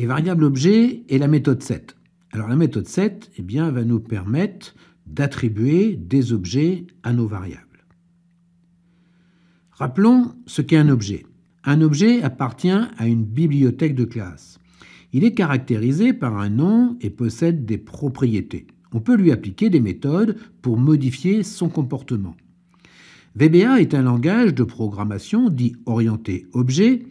les variables objets et la méthode set. Alors la méthode set va nous permettre d'attribuer des objets à nos variables. Rappelons ce qu'est un objet. Un objet appartient à une bibliothèque de classe. Il est caractérisé par un nom et possède des propriétés. On peut lui appliquer des méthodes pour modifier son comportement. VBA est un langage de programmation dit orienté objet.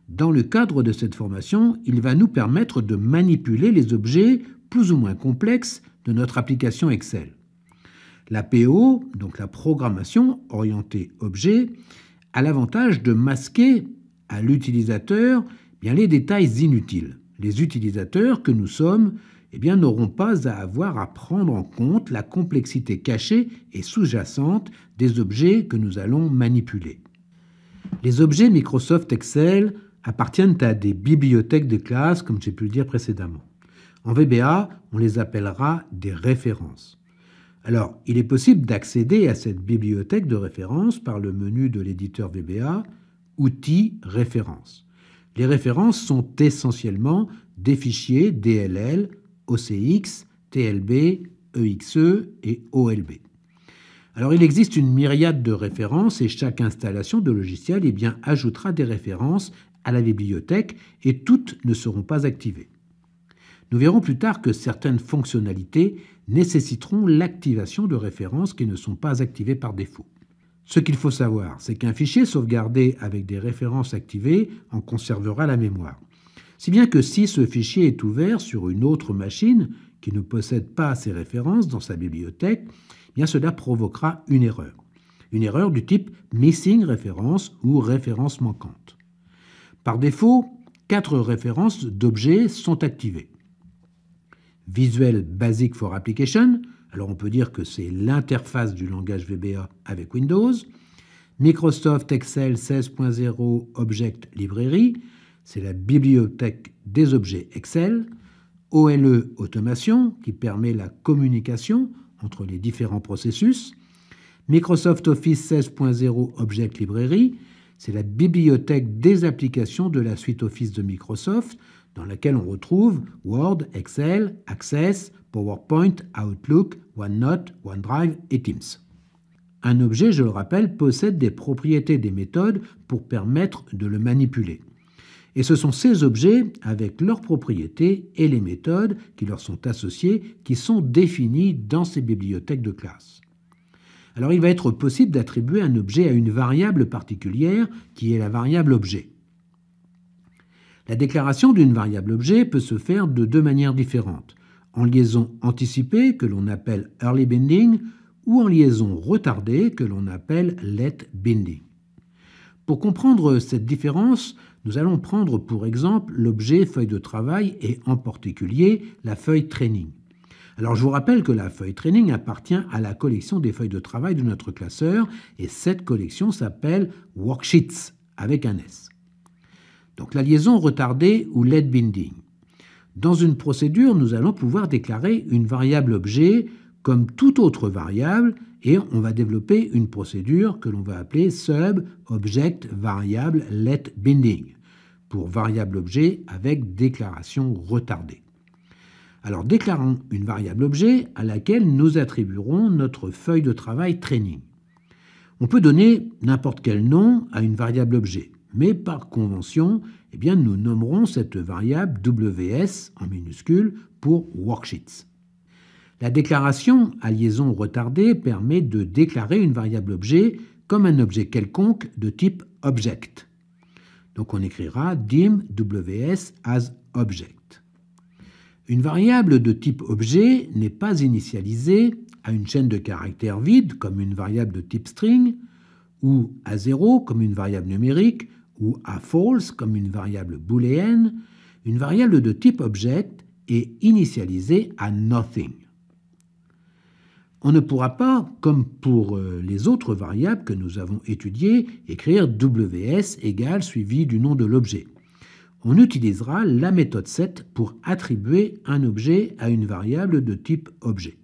Dans le cadre de cette formation, il va nous permettre de manipuler les objets plus ou moins complexes de notre application Excel. La PO, donc la programmation orientée objet, a l'avantage de masquer à l'utilisateur les détails inutiles. Les utilisateurs que nous sommes n'auront pas à avoir à prendre en compte la complexité cachée et sous-jacente des objets que nous allons manipuler. Les objets Microsoft Excel appartiennent à des bibliothèques de classe, comme j'ai pu le dire précédemment. En VBA, on les appellera des références. Alors, il est possible d'accéder à cette bibliothèque de références par le menu de l'éditeur VBA, Outils références. Les références sont essentiellement des fichiers DLL, OCX, TLB, EXE et OLB. Alors, il existe une myriade de références et chaque installation de logiciel ajoutera des références à la bibliothèque et toutes ne seront pas activées. Nous verrons plus tard que certaines fonctionnalités nécessiteront l'activation de références qui ne sont pas activées par défaut. Ce qu'il faut savoir, c'est qu'un fichier sauvegardé avec des références activées en conservera la mémoire. Si bien que si ce fichier est ouvert sur une autre machine qui ne possède pas ces références dans sa bibliothèque, cela provoquera une erreur. Une erreur du type missing référence ou référence manquante. Par défaut, 4 références d'objets sont activées. Visual Basic for Application, alors on peut dire que c'est l'interface du langage VBA avec Windows. Microsoft Excel 16.0 Object Library, c'est la bibliothèque des objets Excel. OLE Automation, qui permet la communication entre les différents processus. Microsoft Office 16.0 Object Library, c'est la bibliothèque des applications de la suite Office de Microsoft, dans laquelle on retrouve Word, Excel, Access, PowerPoint, Outlook, OneNote, OneDrive et Teams. Un objet, je le rappelle, possède des propriétés des méthodes pour permettre de le manipuler. Et ce sont ces objets, avec leurs propriétés et les méthodes qui leur sont associées, qui sont définis dans ces bibliothèques de classe. Alors il va être possible d'attribuer un objet à une variable particulière qui est la variable objet. La déclaration d'une variable objet peut se faire de 2 manières différentes, en liaison anticipée que l'on appelle early binding ou en liaison retardée que l'on appelle late binding. Pour comprendre cette différence, nous allons prendre pour exemple l'objet feuille de travail et en particulier la feuille training. Alors je vous rappelle que la feuille training appartient à la collection des feuilles de travail de notre classeur et cette collection s'appelle worksheets avec un S. Donc la liaison retardée ou late binding. Dans une procédure, nous allons pouvoir déclarer une variable objet comme toute autre variable et on va développer une procédure que l'on va appeler sub-object variable late binding pour variable objet avec déclaration retardée. Alors déclarons une variable objet à laquelle nous attribuerons notre feuille de travail training. On peut donner n'importe quel nom à une variable objet, mais par convention, nous nommerons cette variable WS en minuscule pour worksheets. La déclaration à liaison retardée permet de déclarer une variable objet comme un objet quelconque de type object. Donc on écrira dim WS as object. Une variable de type objet n'est pas initialisée à une chaîne de caractères vide comme une variable de type string, ou à 0 comme une variable numérique, ou à false comme une variable booléenne. Une variable de type object est initialisée à nothing. On ne pourra pas, comme pour les autres variables que nous avons étudiées, écrire WS égale suivi du nom de l'objet. On utilisera la méthode set pour attribuer un objet à une variable de type objet.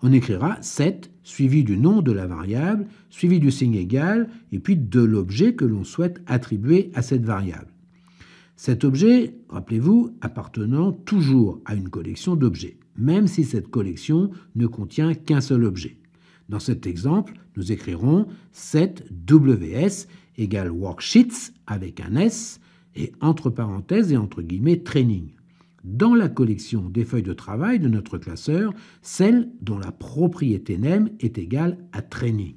On écrira set suivi du nom de la variable, suivi du signe égal, et puis de l'objet que l'on souhaite attribuer à cette variable. Cet objet, rappelez-vous, appartenant toujours à une collection d'objets, même si cette collection ne contient qu'un seul objet. Dans cet exemple, nous écrirons set WS égale worksheets avec un S et entre parenthèses et entre guillemets training. Dans la collection des feuilles de travail de notre classeur, celle dont la propriété name est égale à training.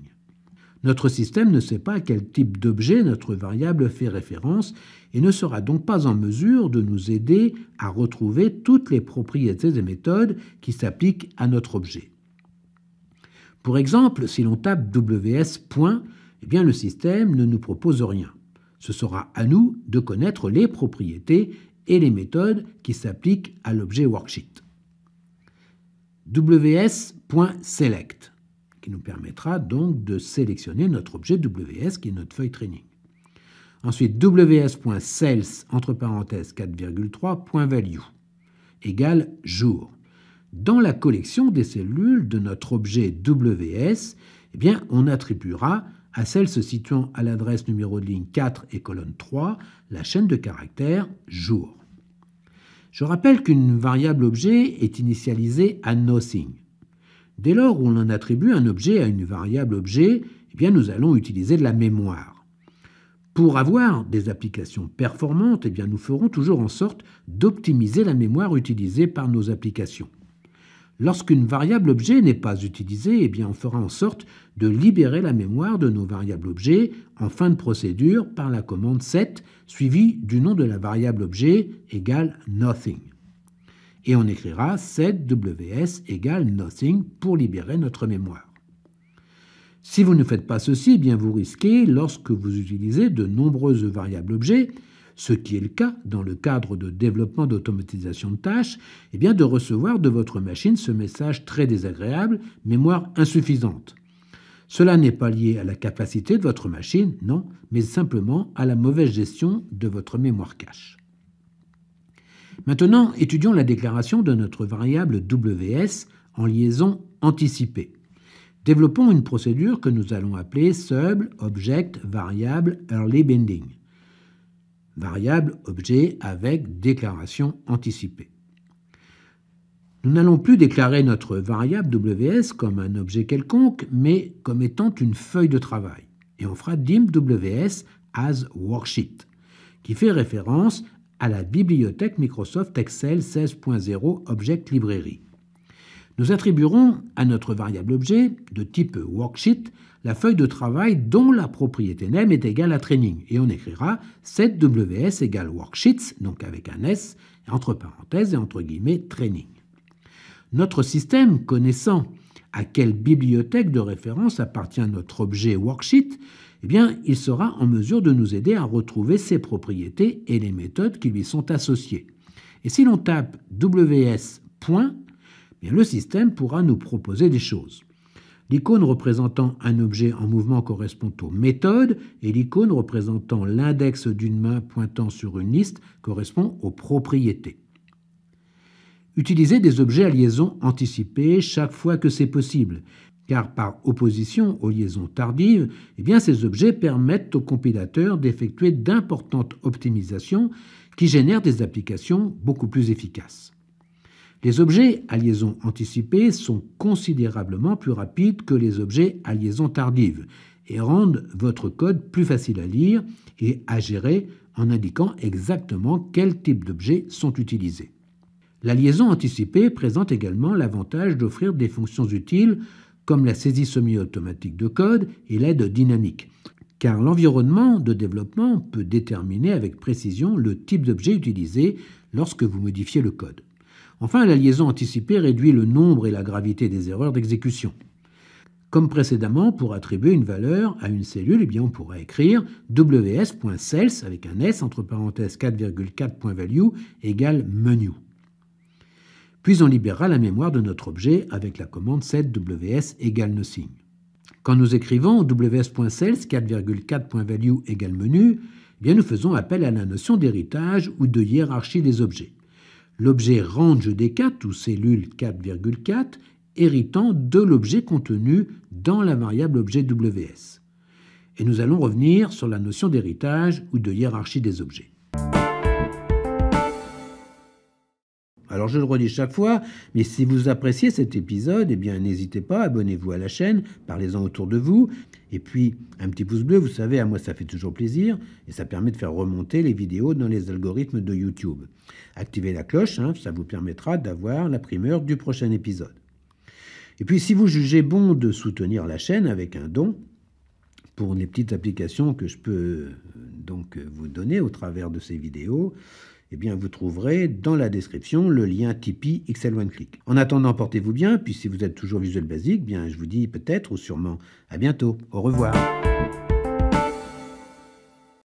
Notre système ne sait pas à quel type d'objet notre variable fait référence et ne sera donc pas en mesure de nous aider à retrouver toutes les propriétés et méthodes qui s'appliquent à notre objet. Pour exemple, si l'on tape WS point, eh bien le système ne nous propose rien. Ce sera à nous de connaître les propriétés et les méthodes qui s'appliquent à l'objet worksheet. WS.select, qui nous permettra donc de sélectionner notre objet WS, qui est notre feuille training. Ensuite, WS.sales, entre parenthèses 4,3.value, égale jour. Dans la collection des cellules de notre objet WS, eh bien, on attribuera à celle se situant à l'adresse numéro de ligne 4 et colonne 3 la chaîne de caractères jour. Je rappelle qu'une variable objet est initialisée à nothing. Dès lors où l'on attribue un objet à une variable objet, eh bien, nous allons utiliser de la mémoire. Pour avoir des applications performantes, eh bien, nous ferons toujours en sorte d'optimiser la mémoire utilisée par nos applications. Lorsqu'une variable objet n'est pas utilisée, eh bien on fera en sorte de libérer la mémoire de nos variables objets en fin de procédure par la commande set suivie du nom de la variable objet égale nothing. Et on écrira set ws égale nothing pour libérer notre mémoire. Si vous ne faites pas ceci, eh bien vous risquez, lorsque vous utilisez de nombreuses variables objets, ce qui est le cas dans le cadre de développement d'automatisation de tâches, eh bien de recevoir de votre machine ce message très désagréable, mémoire insuffisante. Cela n'est pas lié à la capacité de votre machine, non, mais simplement à la mauvaise gestion de votre mémoire cache. Maintenant, étudions la déclaration de notre variable WS en liaison anticipée. Développons une procédure que nous allons appeler sub object variable early binding. Variable objet avec déclaration anticipée. Nous n'allons plus déclarer notre variable WS comme un objet quelconque, mais comme étant une feuille de travail. Et on fera dim WS as worksheet, qui fait référence à la bibliothèque Microsoft Excel 16.0 Object Library. Nous attribuerons à notre variable objet de type worksheet la feuille de travail dont la propriété name est égale à training. Et on écrira set WS égale worksheets, donc avec un S, entre parenthèses et entre guillemets training. Notre système, connaissant à quelle bibliothèque de référence appartient notre objet worksheet, eh bien, il sera en mesure de nous aider à retrouver ses propriétés et les méthodes qui lui sont associées. Et si l'on tape WS point, eh bien, le système pourra nous proposer des choses. L'icône représentant un objet en mouvement correspond aux méthodes et l'icône représentant l'index d'une main pointant sur une liste correspond aux propriétés. Utilisez des objets à liaison anticipée chaque fois que c'est possible, car par opposition aux liaisons tardives, eh bien, ces objets permettent au compilateur d'effectuer d'importantes optimisations qui génèrent des applications beaucoup plus efficaces. Les objets à liaison anticipée sont considérablement plus rapides que les objets à liaison tardive et rendent votre code plus facile à lire et à gérer en indiquant exactement quels types d'objets sont utilisés. La liaison anticipée présente également l'avantage d'offrir des fonctions utiles comme la saisie semi-automatique de code et l'aide dynamique, car l'environnement de développement peut déterminer avec précision le type d'objet utilisé lorsque vous modifiez le code. Enfin, la liaison anticipée réduit le nombre et la gravité des erreurs d'exécution. Comme précédemment, pour attribuer une valeur à une cellule, eh bien, on pourrait écrire ws.sales avec un S entre parenthèses 4,4.value égale menu. Puis on libérera la mémoire de notre objet avec la commande set ws égale nothing. Quand nous écrivons ws.sales 4,4.value égale menu, eh bien, nous faisons appel à la notion d'héritage ou de hiérarchie des objets. L'objet range D4 ou cellule 4,4 héritant de l'objet contenu dans la variable objet WS. Et nous allons revenir sur la notion d'héritage ou de hiérarchie des objets. Alors je le redis chaque fois, mais si vous appréciez cet épisode, eh bien n'hésitez pas, abonnez-vous à la chaîne, parlez-en autour de vous. Et puis, un petit pouce bleu, vous savez, à moi ça fait toujours plaisir, et ça permet de faire remonter les vidéos dans les algorithmes de YouTube. Activez la cloche, ça vous permettra d'avoir la primeur du prochain épisode. Et puis, si vous jugez bon de soutenir la chaîne avec un don, pour les petites applications que je peux donc vous donner au travers de ces vidéos, eh bien, vous trouverez dans la description le lien Tipeee XL One Click. En attendant, portez-vous bien, puis si vous êtes toujours Visual Basic, bien, je vous dis peut-être ou sûrement à bientôt. Au revoir.